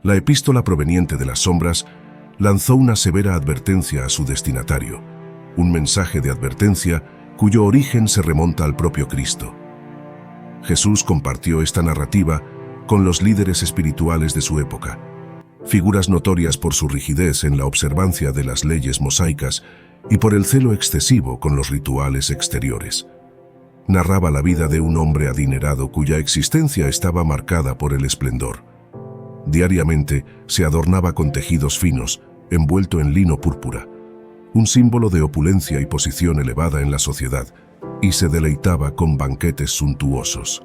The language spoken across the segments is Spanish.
La epístola proveniente de las sombras lanzó una severa advertencia a su destinatario, un mensaje de advertencia cuyo origen se remonta al propio Cristo. Jesús compartió esta narrativa con los líderes espirituales de su época, figuras notorias por su rigidez en la observancia de las leyes mosaicas y por el celo excesivo con los rituales exteriores. Narraba la vida de un hombre adinerado cuya existencia estaba marcada por el esplendor. Diariamente se adornaba con tejidos finos, envuelto en lino púrpura, un símbolo de opulencia y posición elevada en la sociedad, y se deleitaba con banquetes suntuosos.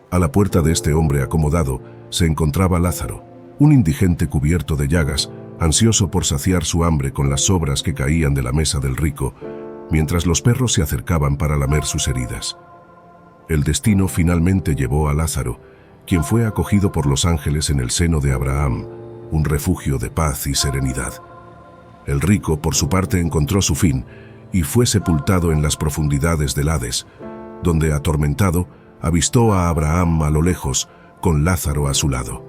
A la puerta de este hombre acomodado se encontraba Lázaro, un indigente cubierto de llagas, ansioso por saciar su hambre con las sobras que caían de la mesa del rico, mientras los perros se acercaban para lamer sus heridas. El destino finalmente llevó a Lázaro, quien fue acogido por los ángeles en el seno de Abraham, un refugio de paz y serenidad. El rico, por su parte, encontró su fin y fue sepultado en las profundidades del Hades, donde, atormentado, avistó a Abraham a lo lejos, con Lázaro a su lado.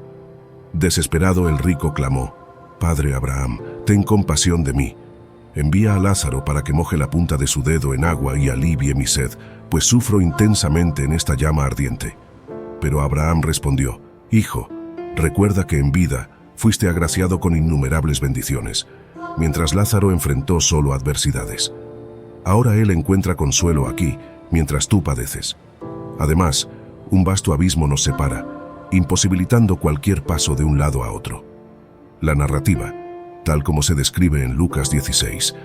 Desesperado, el rico clamó: «Padre Abraham, ten compasión de mí. Envía a Lázaro para que moje la punta de su dedo en agua y alivie mi sed, pues sufro intensamente en esta llama ardiente». Pero Abraham respondió: «Hijo, recuerda que en vida fuiste agraciado con innumerables bendiciones, mientras Lázaro enfrentó solo adversidades. Ahora él encuentra consuelo aquí, mientras tú padeces. Además, un vasto abismo nos separa, imposibilitando cualquier paso de un lado a otro». La narrativa, tal como se describe en Lucas 16,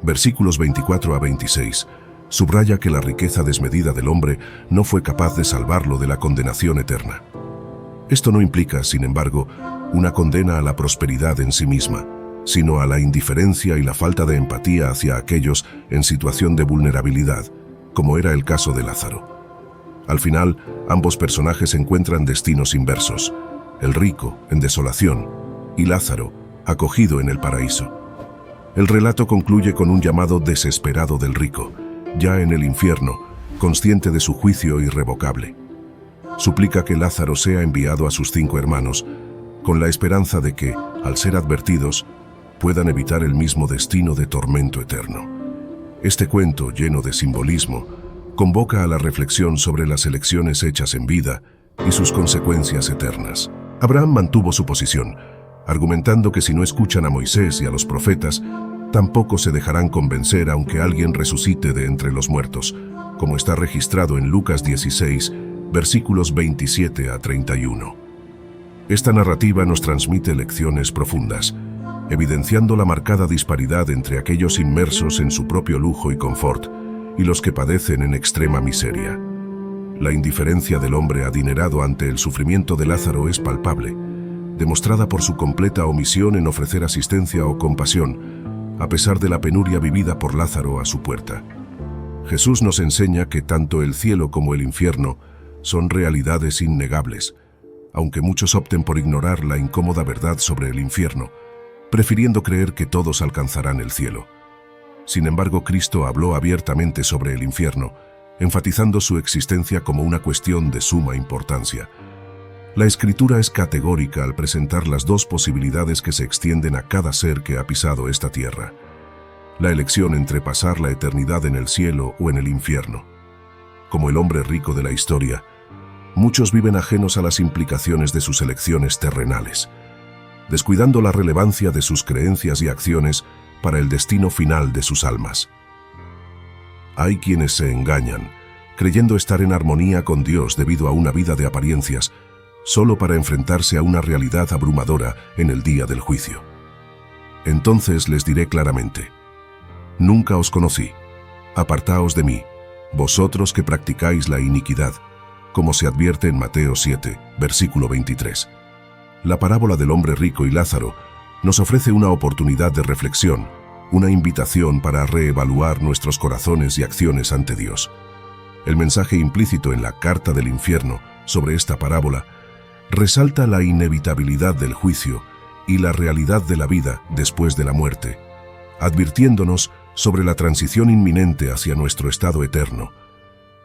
versículos 24 a 26, subraya que la riqueza desmedida del hombre no fue capaz de salvarlo de la condenación eterna. Esto no implica, sin embargo, una condena a la prosperidad en sí misma, sino a la indiferencia y la falta de empatía hacia aquellos en situación de vulnerabilidad, como era el caso de Lázaro. Al final, ambos personajes encuentran destinos inversos: el rico en desolación y Lázaro acogido en el paraíso. El relato concluye con un llamado desesperado del rico, ya en el infierno, consciente de su juicio irrevocable. Suplica que Lázaro sea enviado a sus 5 hermanos, con la esperanza de que, al ser advertidos, puedan evitar el mismo destino de tormento eterno. Este cuento, lleno de simbolismo, convoca a la reflexión sobre las elecciones hechas en vida y sus consecuencias eternas. Abraham mantuvo su posición, argumentando que si no escuchan a Moisés y a los profetas, tampoco se dejarán convencer aunque alguien resucite de entre los muertos, como está registrado en Lucas 16, versículos 27 a 31. Esta narrativa nos transmite lecciones profundas, evidenciando la marcada disparidad entre aquellos inmersos en su propio lujo y confort y los que padecen en extrema miseria. La indiferencia del hombre adinerado ante el sufrimiento de Lázaro es palpable, demostrada por su completa omisión en ofrecer asistencia o compasión, a pesar de la penuria vivida por Lázaro a su puerta. Jesús nos enseña que tanto el cielo como el infierno son realidades innegables, aunque muchos opten por ignorar la incómoda verdad sobre el infierno, prefiriendo creer que todos alcanzarán el cielo. Sin embargo, Cristo habló abiertamente sobre el infierno, enfatizando su existencia como una cuestión de suma importancia. La Escritura es categórica al presentar las 2 posibilidades que se extienden a cada ser que ha pisado esta tierra: la elección entre pasar la eternidad en el cielo o en el infierno. Como el hombre rico de la historia, muchos viven ajenos a las implicaciones de sus elecciones terrenales, descuidando la relevancia de sus creencias y acciones para el destino final de sus almas. Hay quienes se engañan, creyendo estar en armonía con Dios debido a una vida de apariencias, solo para enfrentarse a una realidad abrumadora en el día del juicio. Entonces les diré claramente: nunca os conocí. Apartaos de mí, vosotros que practicáis la iniquidad, como se advierte en Mateo 7, versículo 23. La parábola del hombre rico y Lázaro nos ofrece una oportunidad de reflexión, una invitación para reevaluar nuestros corazones y acciones ante Dios. El mensaje implícito en la carta del infierno sobre esta parábola resalta la inevitabilidad del juicio y la realidad de la vida después de la muerte, advirtiéndonos sobre la transición inminente hacia nuestro estado eterno,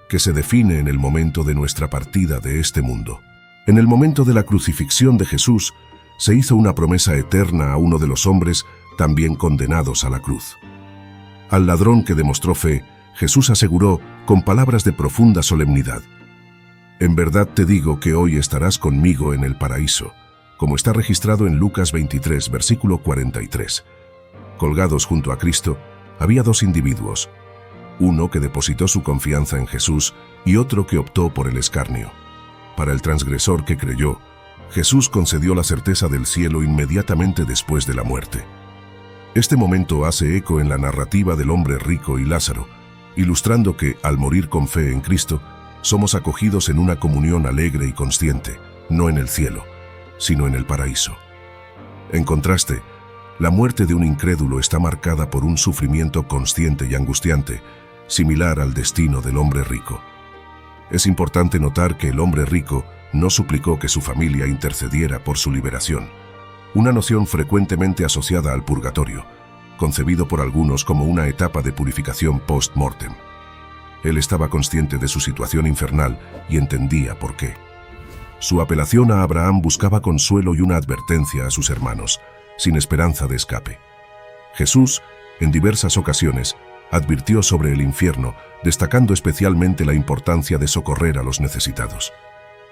que se define en el momento de nuestra partida de este mundo. En el momento de la crucifixión de Jesús, se hizo una promesa eterna a uno de los hombres también condenados a la cruz. Al ladrón que demostró fe, Jesús aseguró con palabras de profunda solemnidad: «En verdad te digo que hoy estarás conmigo en el paraíso», como está registrado en Lucas 23, versículo 43. Colgados junto a Cristo, había dos individuos, uno que depositó su confianza en Jesús y otro que optó por el escarnio. Para el transgresor que creyó, Jesús concedió la certeza del cielo inmediatamente después de la muerte. Este momento hace eco en la narrativa del hombre rico y Lázaro, ilustrando que, al morir con fe en Cristo, somos acogidos en una comunión alegre y consciente, no en el cielo, sino en el paraíso. En contraste, la muerte de un incrédulo está marcada por un sufrimiento consciente y angustiante, similar al destino del hombre rico. Es importante notar que el hombre rico no suplicó que su familia intercediera por su liberación, una noción frecuentemente asociada al purgatorio, concebido por algunos como una etapa de purificación post-mortem. Él estaba consciente de su situación infernal y entendía por qué. Su apelación a Abraham buscaba consuelo y una advertencia a sus hermanos, sin esperanza de escape. Jesús, en diversas ocasiones, advirtió sobre el infierno, destacando especialmente la importancia de socorrer a los necesitados.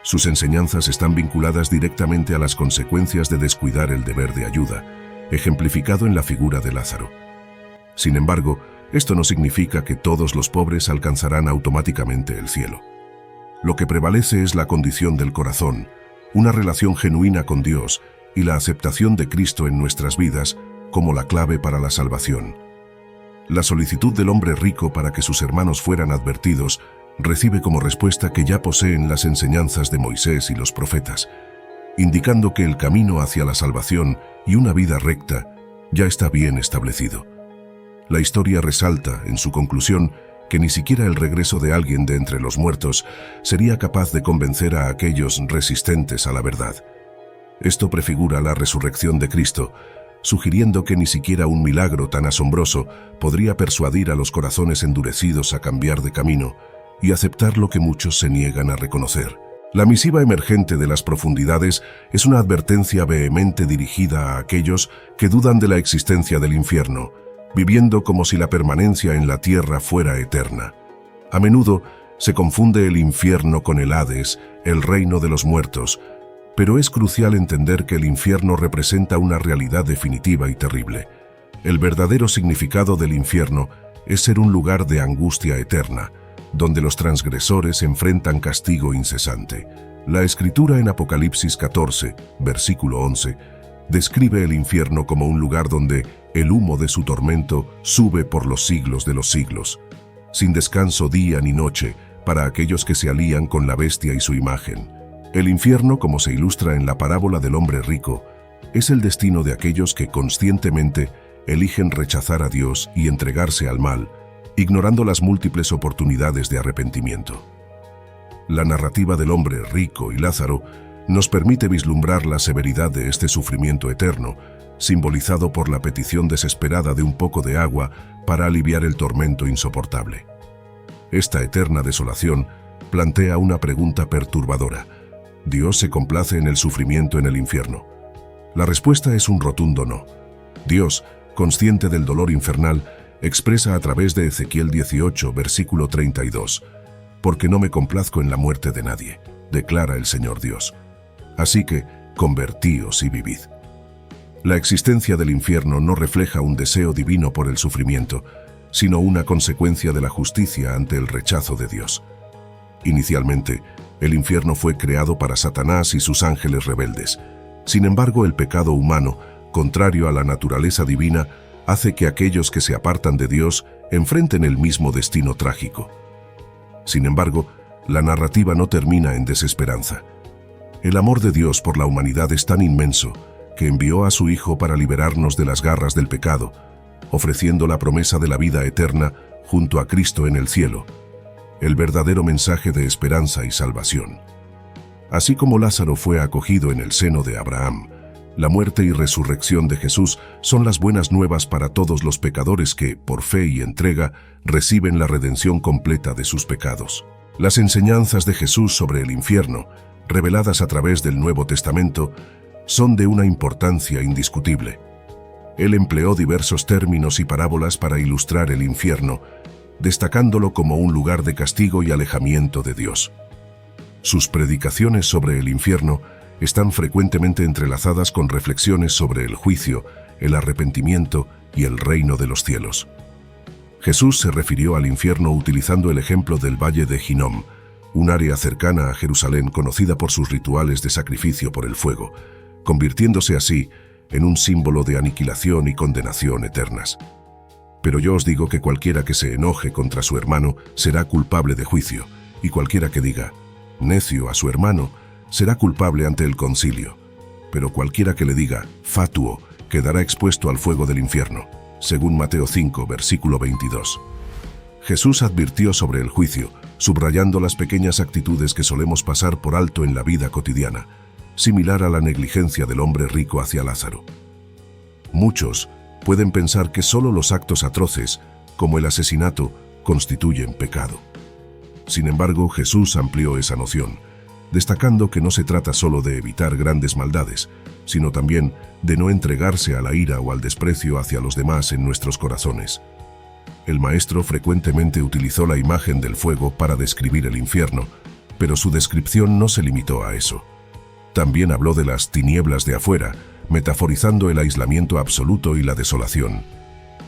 Sus enseñanzas están vinculadas directamente a las consecuencias de descuidar el deber de ayuda, ejemplificado en la figura de Lázaro. Sin embargo, esto no significa que todos los pobres alcanzarán automáticamente el cielo. Lo que prevalece es la condición del corazón, una relación genuina con Dios y la aceptación de Cristo en nuestras vidas como la clave para la salvación. La solicitud del hombre rico para que sus hermanos fueran advertidos recibe como respuesta que ya poseen las enseñanzas de Moisés y los profetas, indicando que el camino hacia la salvación y una vida recta ya está bien establecido. La historia resalta, en su conclusión, que ni siquiera el regreso de alguien de entre los muertos sería capaz de convencer a aquellos resistentes a la verdad. Esto prefigura la resurrección de Cristo, sugiriendo que ni siquiera un milagro tan asombroso podría persuadir a los corazones endurecidos a cambiar de camino y aceptar lo que muchos se niegan a reconocer. La misiva emergente de las profundidades es una advertencia vehemente dirigida a aquellos que dudan de la existencia del infierno, viviendo como si la permanencia en la tierra fuera eterna. A menudo se confunde el infierno con el Hades, el reino de los muertos, pero es crucial entender que el infierno representa una realidad definitiva y terrible. El verdadero significado del infierno es ser un lugar de angustia eterna, donde los transgresores enfrentan castigo incesante. La Escritura en Apocalipsis 14, versículo 11, describe el infierno como un lugar donde el humo de su tormento sube por los siglos de los siglos, sin descanso día ni noche para aquellos que se alían con la bestia y su imagen. El infierno, como se ilustra en la parábola del hombre rico, es el destino de aquellos que conscientemente eligen rechazar a Dios y entregarse al mal, ignorando las múltiples oportunidades de arrepentimiento. La narrativa del hombre rico y Lázaro nos permite vislumbrar la severidad de este sufrimiento eterno, simbolizado por la petición desesperada de un poco de agua para aliviar el tormento insoportable. Esta eterna desolación plantea una pregunta perturbadora: ¿Dios se complace en el sufrimiento en el infierno? La respuesta es un rotundo no. Dios, consciente del dolor infernal, expresa a través de Ezequiel 18, versículo 32, «Porque no me complazco en la muerte de nadie», declara el Señor Dios. Así que, convertíos y vivid. La existencia del infierno no refleja un deseo divino por el sufrimiento, sino una consecuencia de la justicia ante el rechazo de Dios. Inicialmente, el infierno fue creado para Satanás y sus ángeles rebeldes. Sin embargo, el pecado humano, contrario a la naturaleza divina, hace que aquellos que se apartan de Dios enfrenten el mismo destino trágico. Sin embargo, la narrativa no termina en desesperanza. El amor de Dios por la humanidad es tan inmenso que envió a su Hijo para liberarnos de las garras del pecado, ofreciendo la promesa de la vida eterna junto a Cristo en el cielo, el verdadero mensaje de esperanza y salvación. Así como Lázaro fue acogido en el seno de Abraham, la muerte y resurrección de Jesús son las buenas nuevas para todos los pecadores que, por fe y entrega, reciben la redención completa de sus pecados. Las enseñanzas de Jesús sobre el infierno, reveladas a través del Nuevo Testamento, son de una importancia indiscutible. Él empleó diversos términos y parábolas para ilustrar el infierno, destacándolo como un lugar de castigo y alejamiento de Dios. Sus predicaciones sobre el infierno están frecuentemente entrelazadas con reflexiones sobre el juicio, el arrepentimiento y el reino de los cielos. Jesús se refirió al infierno utilizando el ejemplo del Valle de Hinnom, un área cercana a Jerusalén conocida por sus rituales de sacrificio por el fuego, convirtiéndose así en un símbolo de aniquilación y condenación eternas. Pero yo os digo que cualquiera que se enoje contra su hermano será culpable de juicio, y cualquiera que diga necio a su hermano será culpable ante el concilio. Pero cualquiera que le diga fatuo quedará expuesto al fuego del infierno, según Mateo 5, versículo 22. Jesús advirtió sobre el juicio, subrayando las pequeñas actitudes que solemos pasar por alto en la vida cotidiana, similar a la negligencia del hombre rico hacia Lázaro. Muchos pueden pensar que solo los actos atroces, como el asesinato, constituyen pecado. Sin embargo, Jesús amplió esa noción, destacando que no se trata solo de evitar grandes maldades, sino también de no entregarse a la ira o al desprecio hacia los demás en nuestros corazones. El Maestro frecuentemente utilizó la imagen del fuego para describir el infierno, pero su descripción no se limitó a eso. También habló de las tinieblas de afuera, metaforizando el aislamiento absoluto y la desolación.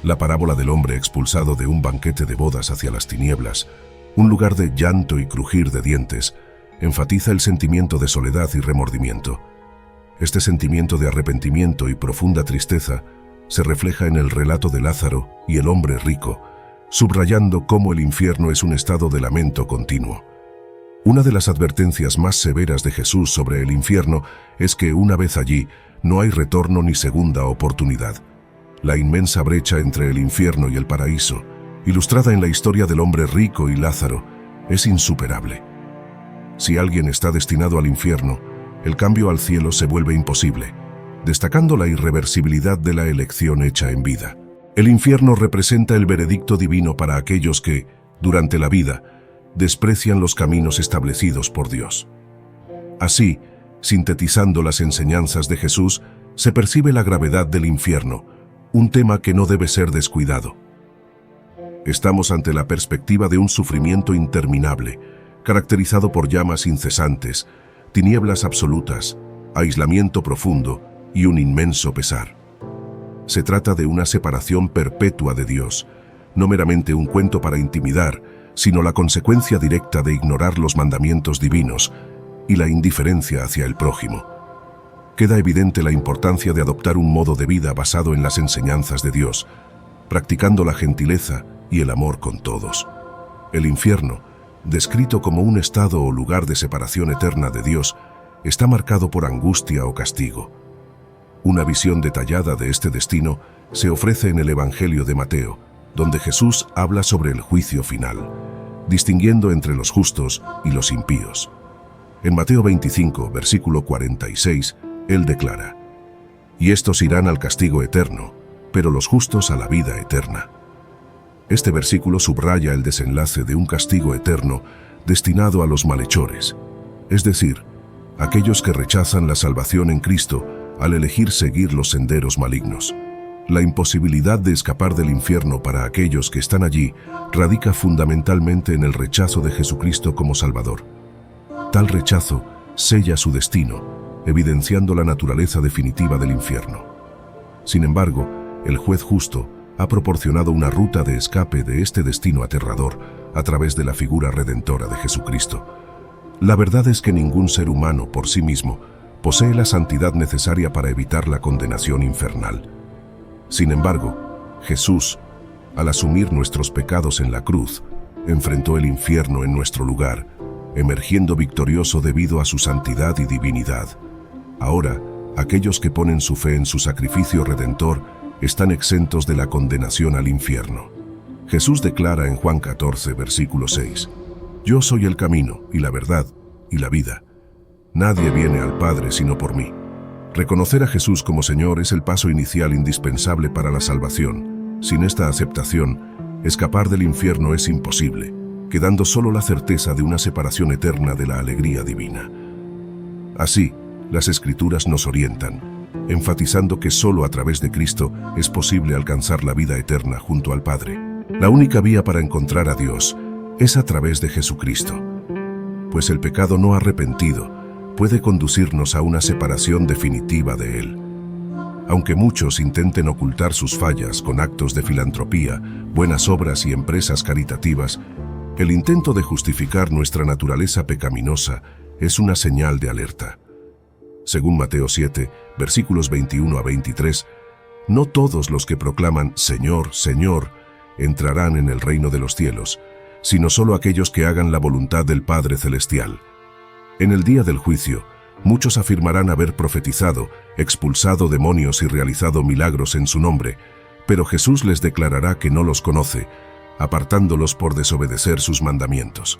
La parábola del hombre expulsado de un banquete de bodas hacia las tinieblas, un lugar de llanto y crujir de dientes, enfatiza el sentimiento de soledad y remordimiento. Este sentimiento de arrepentimiento y profunda tristeza se refleja en el relato de Lázaro y el hombre rico, subrayando cómo el infierno es un estado de lamento continuo. Una de las advertencias más severas de Jesús sobre el infierno es que una vez allí no hay retorno ni segunda oportunidad. La inmensa brecha entre el infierno y el paraíso, ilustrada en la historia del hombre rico y Lázaro, es insuperable. Si alguien está destinado al infierno, el cambio al cielo se vuelve imposible, destacando la irreversibilidad de la elección hecha en vida. El infierno representa el veredicto divino para aquellos que, durante la vida, desprecian los caminos establecidos por Dios. Así, sintetizando las enseñanzas de Jesús, se percibe la gravedad del infierno, un tema que no debe ser descuidado. Estamos ante la perspectiva de un sufrimiento interminable, caracterizado por llamas incesantes, tinieblas absolutas, aislamiento profundo y un inmenso pesar. Se trata de una separación perpetua de Dios, no meramente un cuento para intimidar, sino la consecuencia directa de ignorar los mandamientos divinos y la indiferencia hacia el prójimo. Queda evidente la importancia de adoptar un modo de vida basado en las enseñanzas de Dios, practicando la gentileza y el amor con todos. El infierno, descrito como un estado o lugar de separación eterna de Dios, está marcado por angustia o castigo. Una visión detallada de este destino se ofrece en el Evangelio de Mateo, donde Jesús habla sobre el juicio final, distinguiendo entre los justos y los impíos. En Mateo 25, versículo 46, Él declara: «Y estos irán al castigo eterno, pero los justos a la vida eterna». Este versículo subraya el desenlace de un castigo eterno destinado a los malhechores, es decir, aquellos que rechazan la salvación en Cristo al elegir seguir los senderos malignos. La imposibilidad de escapar del infierno para aquellos que están allí radica fundamentalmente en el rechazo de Jesucristo como Salvador. Tal rechazo sella su destino, evidenciando la naturaleza definitiva del infierno. Sin embargo, el juez justo ha proporcionado una ruta de escape de este destino aterrador a través de la figura redentora de Jesucristo. La verdad es que ningún ser humano por sí mismo posee la santidad necesaria para evitar la condenación infernal. Sin embargo, Jesús, al asumir nuestros pecados en la cruz, enfrentó el infierno en nuestro lugar, emergiendo victorioso debido a su santidad y divinidad. Ahora, aquellos que ponen su fe en su sacrificio redentor están exentos de la condenación al infierno. Jesús declara en Juan 14, versículo 6, «Yo soy el camino y la verdad y la vida. Nadie viene al Padre sino por mí». Reconocer a Jesús como Señor es el paso inicial indispensable para la salvación. Sin esta aceptación, escapar del infierno es imposible, quedando solo la certeza de una separación eterna de la alegría divina. Así, las Escrituras nos orientan, enfatizando que solo a través de Cristo es posible alcanzar la vida eterna junto al Padre. La única vía para encontrar a Dios es a través de Jesucristo, pues el pecado no arrepentido puede conducirnos a una separación definitiva de Él. Aunque muchos intenten ocultar sus fallas con actos de filantropía, buenas obras y empresas caritativas, el intento de justificar nuestra naturaleza pecaminosa es una señal de alerta. Según Mateo 7, versículos 21 a 23, no todos los que proclaman Señor, Señor, entrarán en el reino de los cielos, sino solo aquellos que hagan la voluntad del Padre Celestial. En el día del juicio, muchos afirmarán haber profetizado, expulsado demonios y realizado milagros en su nombre, pero Jesús les declarará que no los conoce, apartándolos por desobedecer sus mandamientos.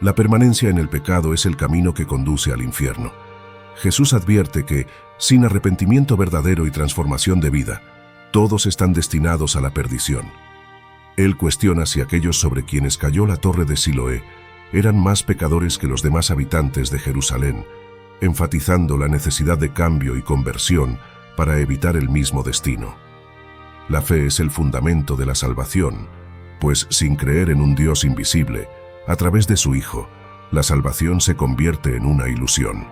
La permanencia en el pecado es el camino que conduce al infierno. Jesús advierte que, sin arrepentimiento verdadero y transformación de vida, todos están destinados a la perdición. Él cuestiona si aquellos sobre quienes cayó la torre de Siloé eran más pecadores que los demás habitantes de Jerusalén, enfatizando la necesidad de cambio y conversión para evitar el mismo destino. La fe es el fundamento de la salvación, pues sin creer en un Dios invisible, a través de su Hijo, la salvación se convierte en una ilusión.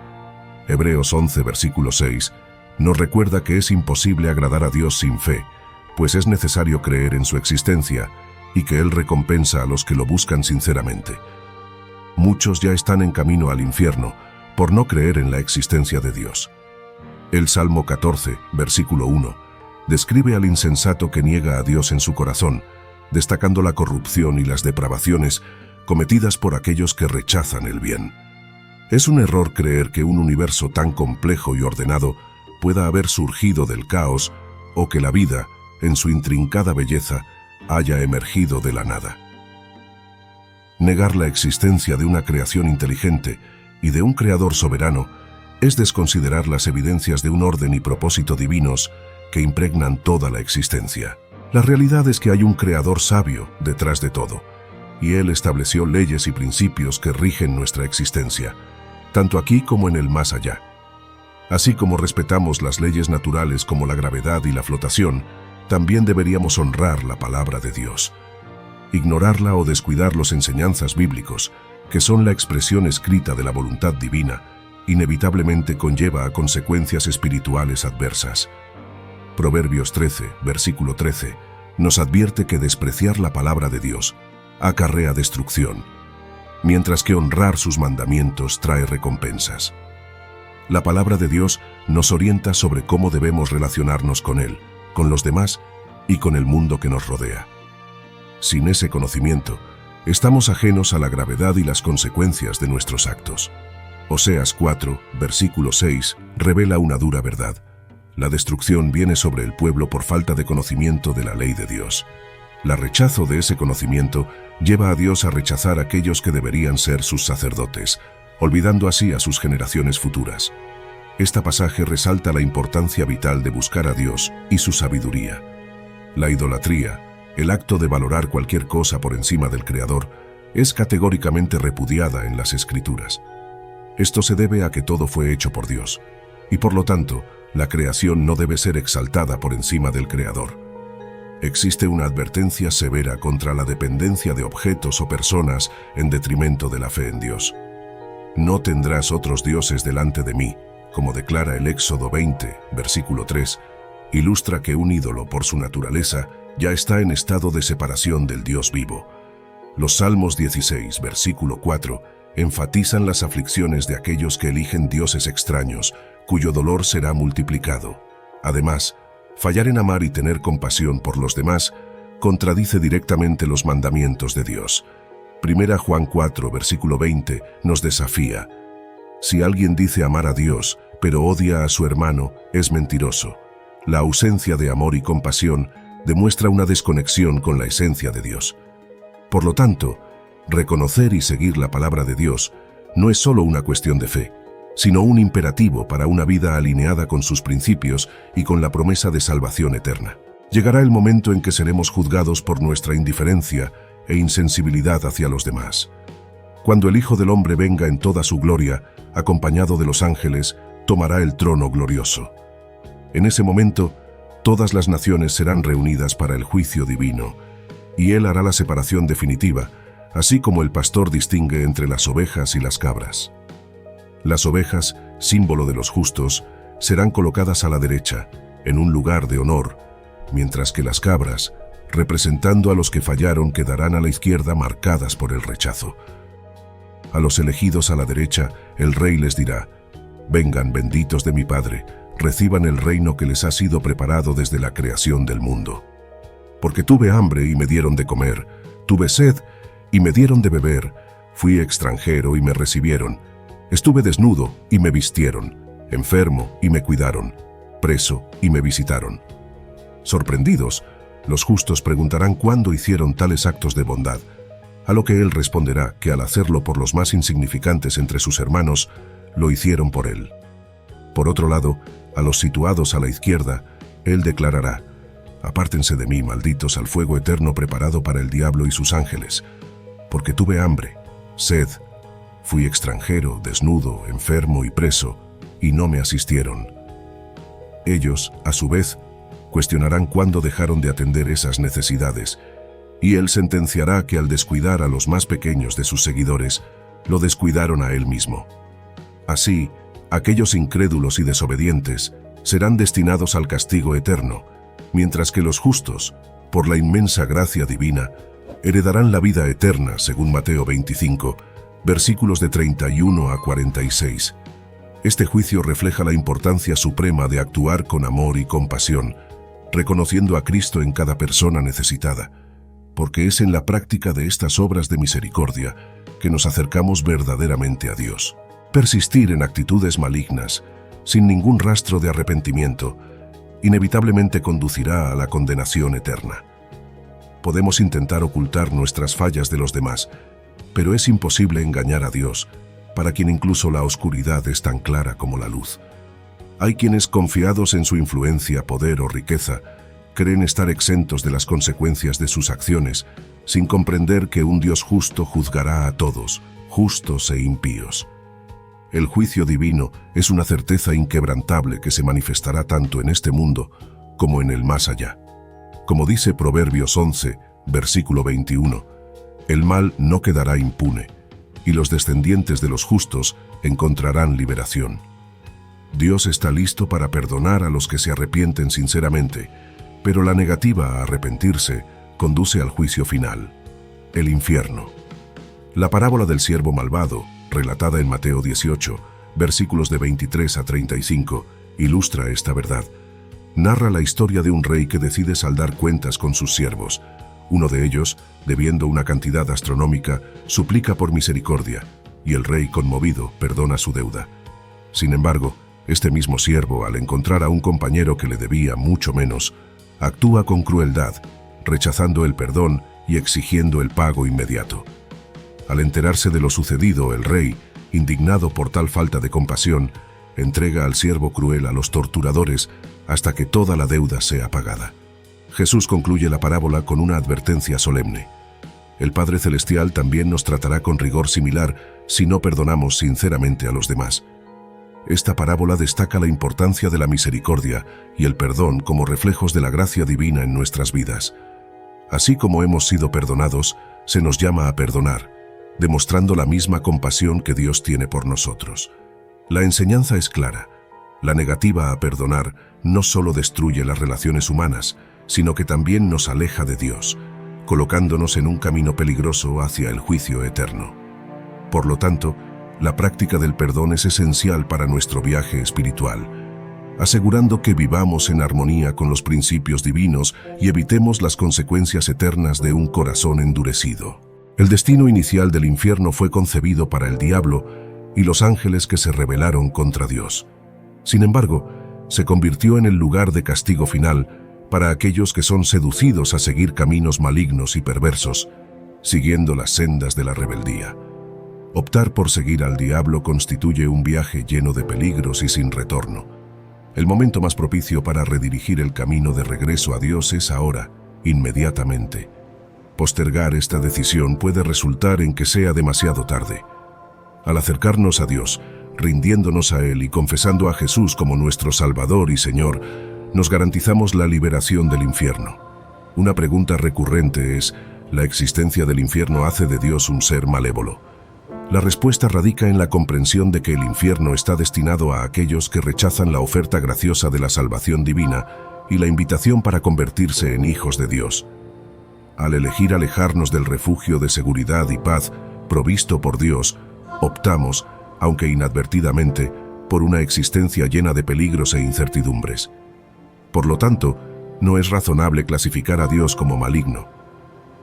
Hebreos 11, versículo 6, nos recuerda que es imposible agradar a Dios sin fe, pues es necesario creer en su existencia y que Él recompensa a los que lo buscan sinceramente. Muchos ya están en camino al infierno por no creer en la existencia de Dios. El Salmo 14, versículo 1, describe al insensato que niega a Dios en su corazón, destacando la corrupción y las depravaciones cometidas por aquellos que rechazan el bien. Es un error creer que un universo tan complejo y ordenado pueda haber surgido del caos o que la vida, en su intrincada belleza, haya emergido de la nada. Negar la existencia de una creación inteligente y de un creador soberano es desconsiderar las evidencias de un orden y propósito divinos que impregnan toda la existencia. La realidad es que hay un creador sabio detrás de todo, y Él estableció leyes y principios que rigen nuestra existencia, tanto aquí como en el más allá. Así como respetamos las leyes naturales como la gravedad y la flotación, también deberíamos honrar la palabra de Dios. Ignorarla o descuidar los enseñanzas bíblicos, que son la expresión escrita de la voluntad divina, inevitablemente conlleva a consecuencias espirituales adversas. Proverbios 13, versículo 13, nos advierte que despreciar la palabra de Dios acarrea destrucción, mientras que honrar sus mandamientos trae recompensas. La palabra de Dios nos orienta sobre cómo debemos relacionarnos con Él, con los demás y con el mundo que nos rodea. Sin ese conocimiento, estamos ajenos a la gravedad y las consecuencias de nuestros actos. Oseas 4, versículo 6, revela una dura verdad. La destrucción viene sobre el pueblo por falta de conocimiento de la ley de Dios. El rechazo de ese conocimiento lleva a Dios a rechazar a aquellos que deberían ser sus sacerdotes, olvidando así a sus generaciones futuras. Este pasaje resalta la importancia vital de buscar a Dios y su sabiduría. La idolatría, el acto de valorar cualquier cosa por encima del Creador, es categóricamente repudiada en las Escrituras. Esto se debe a que todo fue hecho por Dios, y por lo tanto, la creación no debe ser exaltada por encima del Creador. Existe una advertencia severa contra la dependencia de objetos o personas en detrimento de la fe en Dios. No tendrás otros dioses delante de mí, como declara el Éxodo 20, versículo 3, ilustra que un ídolo por su naturaleza ya está en estado de separación del Dios vivo. Los Salmos 16, versículo 4, enfatizan las aflicciones de aquellos que eligen dioses extraños, cuyo dolor será multiplicado. Además, fallar en amar y tener compasión por los demás contradice directamente los mandamientos de Dios. 1 Juan 4, versículo 20, nos desafía: si alguien dice amar a Dios, pero odia a su hermano, es mentiroso. La ausencia de amor y compasión demuestra una desconexión con la esencia de Dios. Por lo tanto, reconocer y seguir la palabra de Dios no es solo una cuestión de fe, sino un imperativo para una vida alineada con sus principios y con la promesa de salvación eterna. Llegará el momento en que seremos juzgados por nuestra indiferencia e insensibilidad hacia los demás. Cuando el Hijo del Hombre venga en toda su gloria, acompañado de los ángeles, tomará el trono glorioso. En ese momento, todas las naciones serán reunidas para el juicio divino, y Él hará la separación definitiva, así como el pastor distingue entre las ovejas y las cabras. Las ovejas, símbolo de los justos, serán colocadas a la derecha, en un lugar de honor, mientras que las cabras, representando a los que fallaron, quedarán a la izquierda marcadas por el rechazo. A los elegidos a la derecha, el Rey les dirá: «Vengan, benditos de mi Padre, reciban el reino que les ha sido preparado desde la creación del mundo. Porque tuve hambre y me dieron de comer, tuve sed y me dieron de beber, fui extranjero y me recibieron, estuve desnudo y me vistieron, enfermo y me cuidaron, preso y me visitaron». Sorprendidos, los justos preguntarán cuándo hicieron tales actos de bondad, a lo que Él responderá que al hacerlo por los más insignificantes entre sus hermanos, lo hicieron por Él. Por otro lado, a los situados a la izquierda, Él declarará: «Apártense de mí, malditos, al fuego eterno preparado para el diablo y sus ángeles, porque tuve hambre, sed, fui extranjero, desnudo, enfermo y preso, y no me asistieron». Ellos, a su vez, cuestionarán cuándo dejaron de atender esas necesidades, y Él sentenciará que al descuidar a los más pequeños de sus seguidores, lo descuidaron a Él mismo. Así, aquellos incrédulos y desobedientes serán destinados al castigo eterno, mientras que los justos, por la inmensa gracia divina, heredarán la vida eterna, según Mateo 25, versículos de 31 a 46. Este juicio refleja la importancia suprema de actuar con amor y compasión, reconociendo a Cristo en cada persona necesitada, porque es en la práctica de estas obras de misericordia que nos acercamos verdaderamente a Dios. Persistir en actitudes malignas, sin ningún rastro de arrepentimiento, inevitablemente conducirá a la condenación eterna. Podemos intentar ocultar nuestras fallas de los demás, pero es imposible engañar a Dios, para quien incluso la oscuridad es tan clara como la luz. Hay quienes, confiados en su influencia, poder o riqueza, creen estar exentos de las consecuencias de sus acciones, sin comprender que un Dios justo juzgará a todos, justos e impíos. El juicio divino es una certeza inquebrantable que se manifestará tanto en este mundo como en el más allá. Como dice Proverbios 11, versículo 21, «El mal no quedará impune, y los descendientes de los justos encontrarán liberación». Dios está listo para perdonar a los que se arrepienten sinceramente, pero la negativa a arrepentirse conduce al juicio final, el infierno. La parábola del siervo malvado, relatada en Mateo 18, versículos de 23 a 35, ilustra esta verdad. Narra la historia de un rey que decide saldar cuentas con sus siervos. Uno de ellos, debiendo una cantidad astronómica, suplica por misericordia, y el rey, conmovido, perdona su deuda. Sin embargo, este mismo siervo, al encontrar a un compañero que le debía mucho menos, actúa con crueldad, rechazando el perdón y exigiendo el pago inmediato. Al enterarse de lo sucedido, el rey, indignado por tal falta de compasión, entrega al siervo cruel a los torturadores hasta que toda la deuda sea pagada. Jesús concluye la parábola con una advertencia solemne. El Padre Celestial también nos tratará con rigor similar si no perdonamos sinceramente a los demás. Esta parábola destaca la importancia de la misericordia y el perdón como reflejos de la gracia divina en nuestras vidas. Así como hemos sido perdonados, se nos llama a perdonar, demostrando la misma compasión que Dios tiene por nosotros. La enseñanza es clara. La negativa a perdonar no solo destruye las relaciones humanas, sino que también nos aleja de Dios, colocándonos en un camino peligroso hacia el juicio eterno. Por lo tanto, la práctica del perdón es esencial para nuestro viaje espiritual, asegurando que vivamos en armonía con los principios divinos y evitemos las consecuencias eternas de un corazón endurecido. El destino inicial del infierno fue concebido para el diablo y los ángeles que se rebelaron contra Dios. Sin embargo, se convirtió en el lugar de castigo final para aquellos que son seducidos a seguir caminos malignos y perversos, siguiendo las sendas de la rebeldía. Optar por seguir al diablo constituye un viaje lleno de peligros y sin retorno. El momento más propicio para redirigir el camino de regreso a Dios es ahora, inmediatamente. Postergar esta decisión puede resultar en que sea demasiado tarde. Al acercarnos a Dios, rindiéndonos a Él y confesando a Jesús como nuestro Salvador y Señor, nos garantizamos la liberación del infierno. Una pregunta recurrente es: ¿la existencia del infierno hace de Dios un ser malévolo? La respuesta radica en la comprensión de que el infierno está destinado a aquellos que rechazan la oferta graciosa de la salvación divina y la invitación para convertirse en hijos de Dios. Al elegir alejarnos del refugio de seguridad y paz provisto por Dios, optamos, aunque inadvertidamente, por una existencia llena de peligros e incertidumbres. Por lo tanto, no es razonable clasificar a Dios como maligno.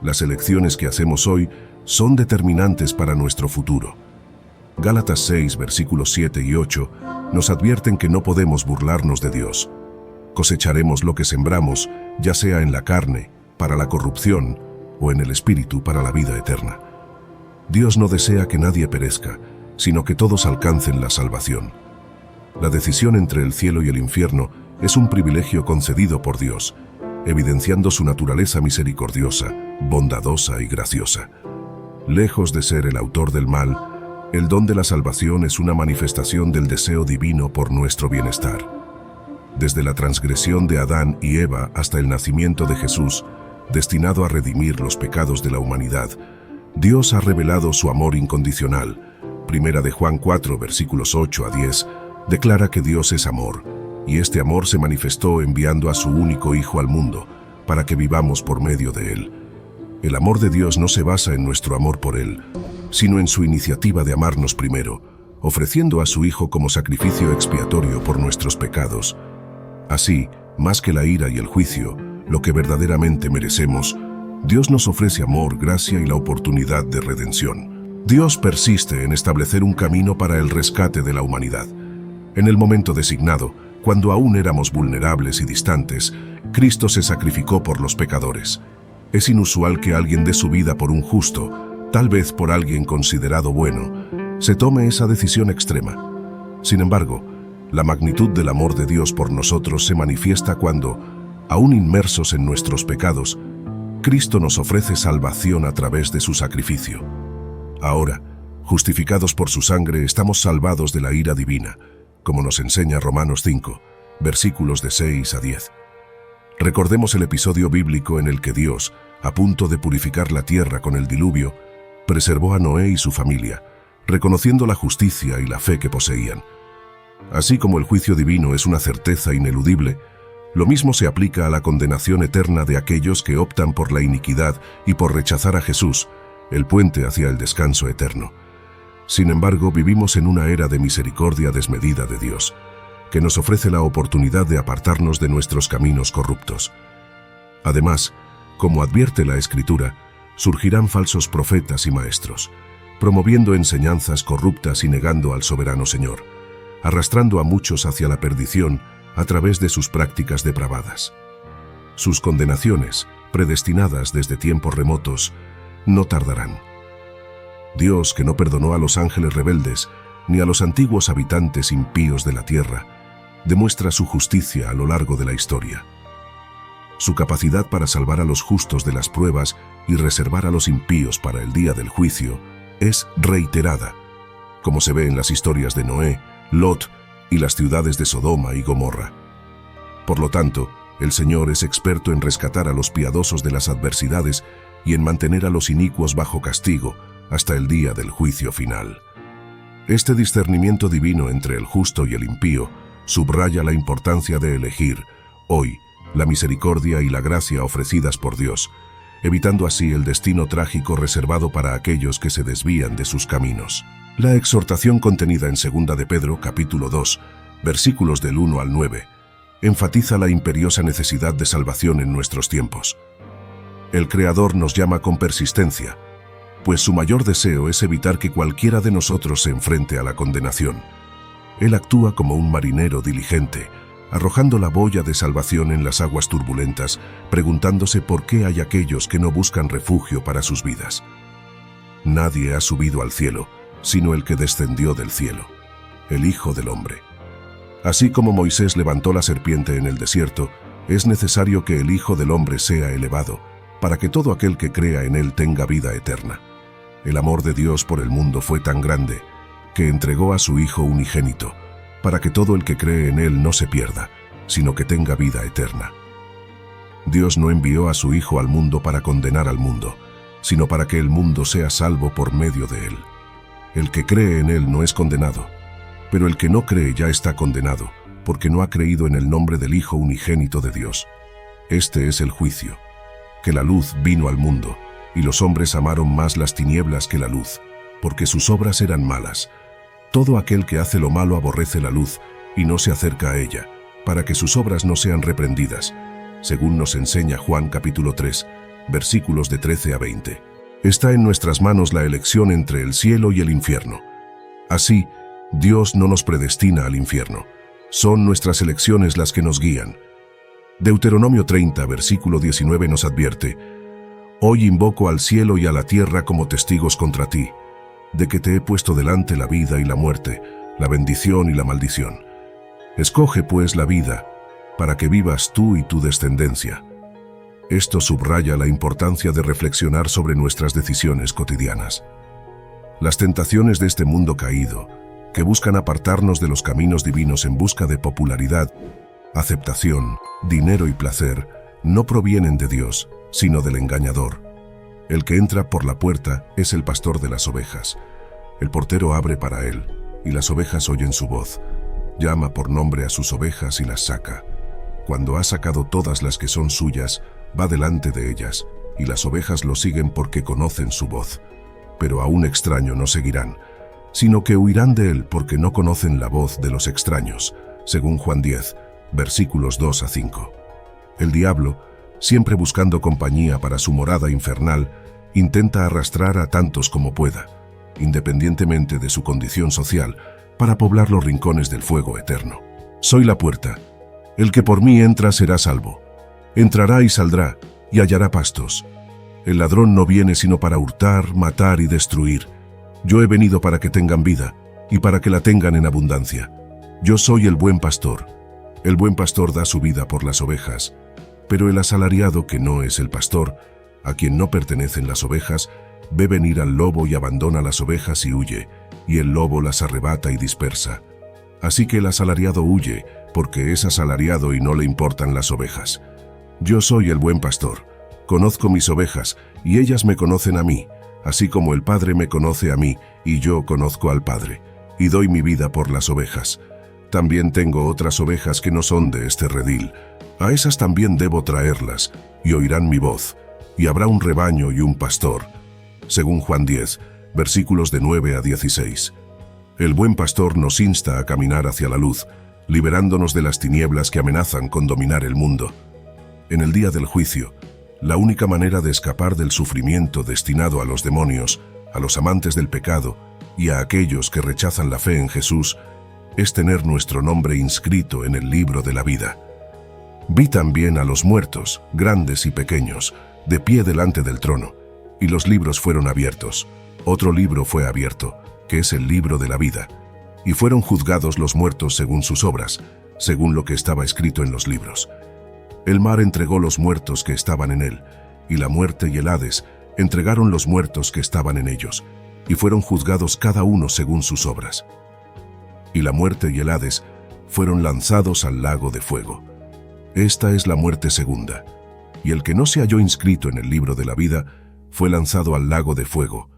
Las elecciones que hacemos hoy son determinantes para nuestro futuro. Gálatas 6, versículos 7 y 8, nos advierten que no podemos burlarnos de Dios. Cosecharemos lo que sembramos, ya sea en la carne, para la corrupción, o en el espíritu, para la vida eterna. Dios no desea que nadie perezca, sino que todos alcancen la salvación. La decisión entre el cielo y el infierno es un privilegio concedido por Dios, evidenciando su naturaleza misericordiosa, bondadosa y graciosa. Lejos de ser el autor del mal, el don de la salvación es una manifestación del deseo divino por nuestro bienestar. Desde la transgresión de Adán y Eva hasta el nacimiento de Jesús, destinado a redimir los pecados de la humanidad, Dios ha revelado su amor incondicional. Primera de Juan 4, versículos 8 a 10, declara que Dios es amor, y este amor se manifestó enviando a su único Hijo al mundo, para que vivamos por medio de Él. El amor de Dios no se basa en nuestro amor por Él, sino en su iniciativa de amarnos primero, ofreciendo a su Hijo como sacrificio expiatorio por nuestros pecados. Así, más que la ira y el juicio, lo que verdaderamente merecemos, Dios nos ofrece amor, gracia y la oportunidad de redención. Dios persiste en establecer un camino para el rescate de la humanidad. En el momento designado, cuando aún éramos vulnerables y distantes, Cristo se sacrificó por los pecadores. Es inusual que alguien dé su vida por un justo, tal vez por alguien considerado bueno, se tome esa decisión extrema. Sin embargo, la magnitud del amor de Dios por nosotros se manifiesta cuando, aún inmersos en nuestros pecados, Cristo nos ofrece salvación a través de su sacrificio. Ahora, justificados por su sangre, estamos salvados de la ira divina, como nos enseña Romanos 5, versículos de 6 a 10. Recordemos el episodio bíblico en el que Dios, a punto de purificar la tierra con el diluvio, preservó a Noé y su familia, reconociendo la justicia y la fe que poseían. Así como el juicio divino es una certeza ineludible, lo mismo se aplica a la condenación eterna de aquellos que optan por la iniquidad y por rechazar a Jesús, el puente hacia el descanso eterno. Sin embargo, vivimos en una era de misericordia desmedida de Dios, que nos ofrece la oportunidad de apartarnos de nuestros caminos corruptos. Además, como advierte la Escritura, surgirán falsos profetas y maestros, promoviendo enseñanzas corruptas y negando al soberano Señor, arrastrando a muchos hacia la perdición a través de sus prácticas depravadas. Sus condenaciones, predestinadas desde tiempos remotos, no tardarán. Dios, que no perdonó a los ángeles rebeldes ni a los antiguos habitantes impíos de la tierra, demuestra su justicia a lo largo de la historia. Su capacidad para salvar a los justos de las pruebas y reservar a los impíos para el día del juicio es reiterada, como se ve en las historias de Noé, Lot y las ciudades de Sodoma y Gomorra. Por lo tanto, el Señor es experto en rescatar a los piadosos de las adversidades y en mantener a los inicuos bajo castigo hasta el día del juicio final. Este discernimiento divino entre el justo y el impío subraya la importancia de elegir, hoy, la misericordia y la gracia ofrecidas por Dios, evitando así el destino trágico reservado para aquellos que se desvían de sus caminos. La exhortación contenida en 2 de Pedro, capítulo 2, versículos del 1 al 9, enfatiza la imperiosa necesidad de salvación en nuestros tiempos. El Creador nos llama con persistencia, pues su mayor deseo es evitar que cualquiera de nosotros se enfrente a la condenación. Él actúa como un marinero diligente, arrojando la boya de salvación en las aguas turbulentas, preguntándose por qué hay aquellos que no buscan refugio para sus vidas. Nadie ha subido al cielo, sino el que descendió del cielo, el Hijo del Hombre. Así como Moisés levantó la serpiente en el desierto, es necesario que el Hijo del Hombre sea elevado, para que todo aquel que crea en él tenga vida eterna. El amor de Dios por el mundo fue tan grande, que entregó a su Hijo unigénito, para que todo el que cree en Él no se pierda, sino que tenga vida eterna. Dios no envió a su Hijo al mundo para condenar al mundo, sino para que el mundo sea salvo por medio de Él. El que cree en Él no es condenado, pero el que no cree ya está condenado, porque no ha creído en el nombre del Hijo unigénito de Dios. Este es el juicio, que la luz vino al mundo, y los hombres amaron más las tinieblas que la luz, porque sus obras eran malas. Todo aquel que hace lo malo aborrece la luz, y no se acerca a ella, para que sus obras no sean reprendidas, según nos enseña Juan capítulo 3, versículos de 13 a 20. Está en nuestras manos la elección entre el cielo y el infierno. Así, Dios no nos predestina al infierno. Son nuestras elecciones las que nos guían. Deuteronomio 30, versículo 19 nos advierte: Hoy invoco al cielo y a la tierra como testigos contra ti, de que te he puesto delante la vida y la muerte, la bendición y la maldición. Escoge pues la vida, para que vivas tú y tu descendencia. Esto subraya la importancia de reflexionar sobre nuestras decisiones cotidianas. Las tentaciones de este mundo caído, que buscan apartarnos de los caminos divinos en busca de popularidad, aceptación, dinero y placer, no provienen de Dios, sino del engañador. El que entra por la puerta es el pastor de las ovejas. El portero abre para él, y las ovejas oyen su voz. Llama por nombre a sus ovejas y las saca. Cuando ha sacado todas las que son suyas, va delante de ellas, y las ovejas lo siguen porque conocen su voz. Pero a un extraño no seguirán, sino que huirán de él porque no conocen la voz de los extraños, según Juan 10, versículos 2 a 5. El diablo, siempre buscando compañía para su morada infernal, intenta arrastrar a tantos como pueda, independientemente de su condición social, para poblar los rincones del fuego eterno. Soy la puerta. El que por mí entra será salvo. Entrará y saldrá, y hallará pastos. El ladrón no viene sino para hurtar, matar y destruir. Yo he venido para que tengan vida, y para que la tengan en abundancia. Yo soy el buen pastor. El buen pastor da su vida por las ovejas, pero el asalariado, que no es el pastor, a quien no pertenecen las ovejas, ve venir al lobo y abandona las ovejas y huye, y el lobo las arrebata y dispersa. Así que el asalariado huye, porque es asalariado y no le importan las ovejas. Yo soy el buen pastor. Conozco mis ovejas, y ellas me conocen a mí, así como el Padre me conoce a mí, y yo conozco al Padre, y doy mi vida por las ovejas. También tengo otras ovejas que no son de este redil. A esas también debo traerlas, y oirán mi voz, y habrá un rebaño y un pastor. Según Juan 10, versículos de 9 a 16. El buen pastor nos insta a caminar hacia la luz, liberándonos de las tinieblas que amenazan con dominar el mundo. En el día del juicio, la única manera de escapar del sufrimiento destinado a los demonios, a los amantes del pecado y a aquellos que rechazan la fe en Jesús, es tener nuestro nombre inscrito en el libro de la vida. Vi también a los muertos, grandes y pequeños, de pie delante del trono, y los libros fueron abiertos. Otro libro fue abierto, que es el libro de la vida, y fueron juzgados los muertos según sus obras, según lo que estaba escrito en los libros. El mar entregó los muertos que estaban en él, y la muerte y el Hades entregaron los muertos que estaban en ellos, y fueron juzgados cada uno según sus obras. Y la muerte y el Hades fueron lanzados al lago de fuego. Esta es la muerte segunda, y el que no se halló inscrito en el libro de la vida fue lanzado al lago de fuego.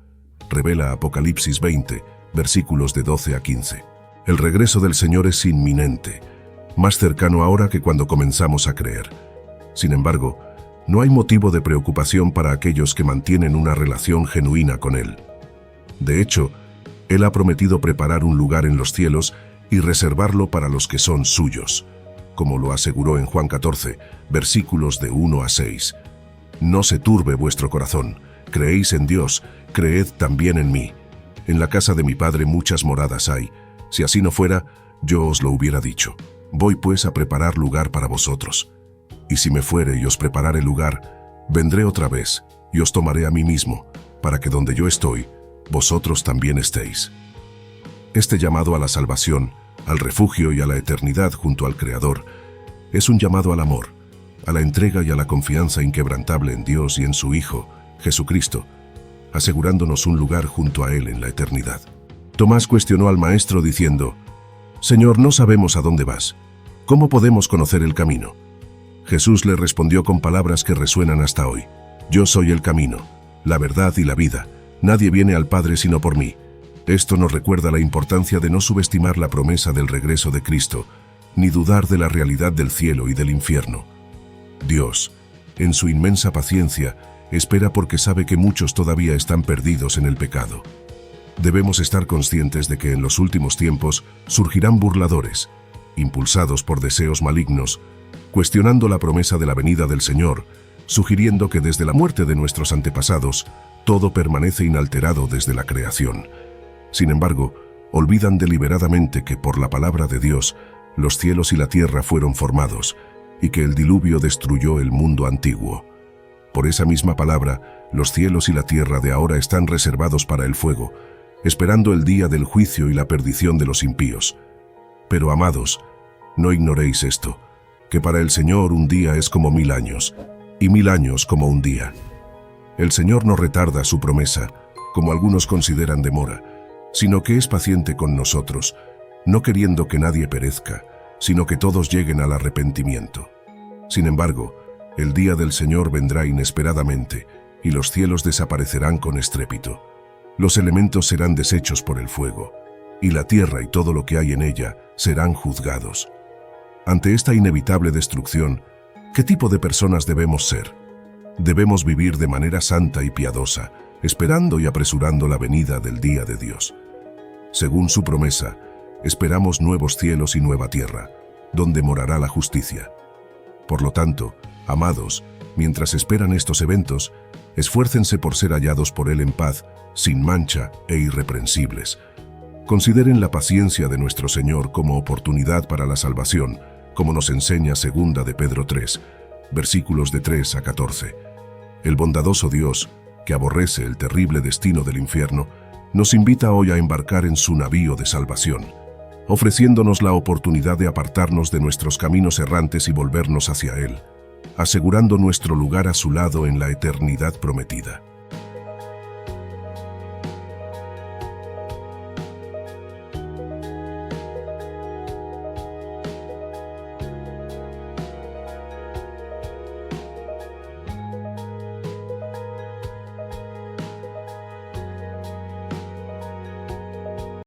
Revela Apocalipsis 20, versículos de 12 a 15. El regreso del Señor es inminente, más cercano ahora que cuando comenzamos a creer. Sin embargo, no hay motivo de preocupación para aquellos que mantienen una relación genuina con Él. De hecho, Él ha prometido preparar un lugar en los cielos y reservarlo para los que son suyos, como lo aseguró en Juan 14, versículos de 1 a 6. No se turbe vuestro corazón, creéis en Dios, creed también en mí. En la casa de mi Padre muchas moradas hay. Si así no fuera, yo os lo hubiera dicho. Voy pues a preparar lugar para vosotros. Y si me fuere y os preparare lugar, vendré otra vez y os tomaré a mí mismo, para que donde yo estoy, vosotros también estéis. Este llamado a la salvación, al refugio y a la eternidad junto al Creador, es un llamado al amor, a la entrega y a la confianza inquebrantable en Dios y en su Hijo, Jesucristo, asegurándonos un lugar junto a Él en la eternidad. Tomás cuestionó al Maestro diciendo: «Señor, no sabemos a dónde vas. ¿Cómo podemos conocer el camino?». Jesús le respondió con palabras que resuenan hasta hoy: «Yo soy el camino, la verdad y la vida. Nadie viene al Padre sino por mí». Esto nos recuerda la importancia de no subestimar la promesa del regreso de Cristo, ni dudar de la realidad del cielo y del infierno. Dios, en su inmensa paciencia, espera porque sabe que muchos todavía están perdidos en el pecado. Debemos estar conscientes de que en los últimos tiempos surgirán burladores, impulsados por deseos malignos, cuestionando la promesa de la venida del Señor, sugiriendo que desde la muerte de nuestros antepasados, todo permanece inalterado desde la creación. Sin embargo, olvidan deliberadamente que por la palabra de Dios, los cielos y la tierra fueron formados, y que el diluvio destruyó el mundo antiguo. Por esa misma palabra, los cielos y la tierra de ahora están reservados para el fuego, esperando el día del juicio y la perdición de los impíos. Pero, amados, no ignoréis esto, que para el Señor un día es como 1000 años, y 1000 años como un día. El Señor no retarda su promesa, como algunos consideran demora, sino que es paciente con nosotros, no queriendo que nadie perezca, sino que todos lleguen al arrepentimiento. Sin embargo, el día del Señor vendrá inesperadamente, y los cielos desaparecerán con estrépito. Los elementos serán deshechos por el fuego, y la tierra y todo lo que hay en ella serán juzgados. Ante esta inevitable destrucción, ¿qué tipo de personas debemos ser? Debemos vivir de manera santa y piadosa, esperando y apresurando la venida del día de Dios. Según su promesa, esperamos nuevos cielos y nueva tierra, donde morará la justicia. Por lo tanto, amados, mientras esperan estos eventos, esfuércense por ser hallados por Él en paz, sin mancha e irreprensibles. Consideren la paciencia de nuestro Señor como oportunidad para la salvación, como nos enseña 2 de Pedro 3, versículos de 3 a 14. El bondadoso Dios, que aborrece el terrible destino del infierno, nos invita hoy a embarcar en su navío de salvación, ofreciéndonos la oportunidad de apartarnos de nuestros caminos errantes y volvernos hacia Él, asegurando nuestro lugar a su lado en la eternidad prometida.